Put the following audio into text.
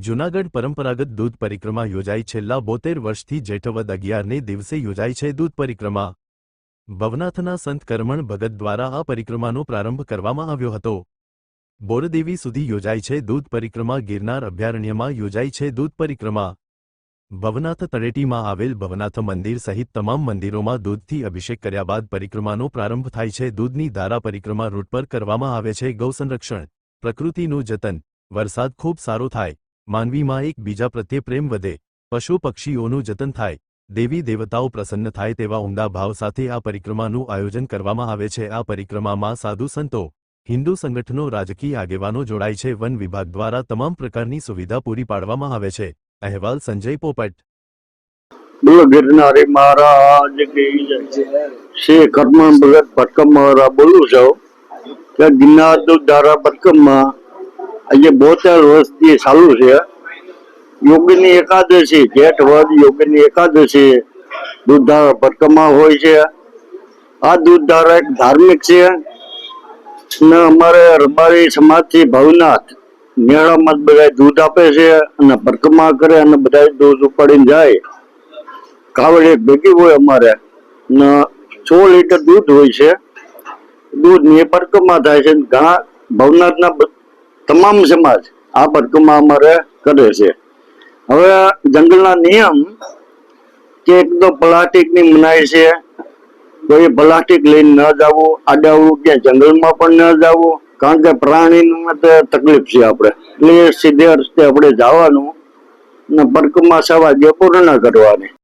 જૂનાગઢ પરંપરાગત દૂધ પરિક્રમા યોજાઈ છેલ્લા 72 વર્ષથી જેઠવદ 11ને દિવસે યોજાય છે દૂધ પરિક્રમા। ભવનાથના સંત કરમણ ભગત દ્વારા આ પરિક્રમાનો પ્રારંભ કરવામાં આવ્યો હતો। બોરદેવી સુધી યોજાય છે દૂધ પરિક્રમા। ગિરનાર અભયારણ્યમાં યોજાય છે દૂધ પરિક્રમા। ભવનાથ તળેટીમાં આવેલ ભવનાથ મંદિર સહિત તમામ મંદિરોમાં દૂધથી અભિષેક કર્યા બાદ પરિક્રમાનો પ્રારંભ થાય છે। દૂધની ધારા પરિક્રમા રૂટ પર કરવામાં આવે છે। ગૌ સંરક્ષણ, પ્રકૃતિનું જતન, વરસાદ ખૂબ સારો થાય, માનવીમાં એકબીજા પ્રત્યે પ્રેમ વધે, પશુ પક્ષીઓનું જતન થાય, દેવી દેવતાઓ પ્રસન્ન થાય તેવા ઉમદા ભાવ સાથે આ પરિક્રમાનું આયોજન કરવામાં આવે છે। આ પરિક્રમામાં સાધુ સંતો, હિન્દુ સંગઠનો, રાજકીય આગેવાનો જોડાય છે। વન વિભાગ દ્વારા તમામ પ્રકારની સુવિધા પૂરી પાડવામાં આવે છે। અહેવાલ સંજય પોપટ। બોલો ગિરનારી મહારાજ કી જય। શ્રી કરમણ ભગત પરિક્રમા બોલું છું કે ગિરનાર દૂધધારા પરિક્રમા આજે 72 વર્ષથી ચાલુ છે। યોગીની એકાદશી, જેઠવદ યોગીની એકાદશી દૂધધારા પરિક્રમા હોય છે। આ દૂધધારા એક ધાર્મિક છે ને અમારે રબારી સમાજથી ભવનાથ મેળામાં બધા દૂધ આપે છે અને પરિક્રમા કરે અને બધા દૂધ ઉપાડીને જાય। કાવડ એક ભેગી હોય અમારે ને 100 લીટર દૂધ હોય છે। દૂધની પરિક્રમા થાય છે। ઘણા ભવનાથના તમામ સમાજ આ પરિક્રમા અમારે કરે છે। હવે જંગલના નિયમ કે એક તો પ્લાસ્ટિકની મનાઈ છે, કોઈ પ્લાસ્ટિક લઈને ન જવું, આડાવડું ક્યાં જંગલમાં પણ ન જવું, કારણ કે પ્રાણીનું તકલીફ છે આપણે, એટલે સીધે રસ્તે આપણે જવાનું ને પરિક્રમા સવાગે પૂર્ણ કરવાની।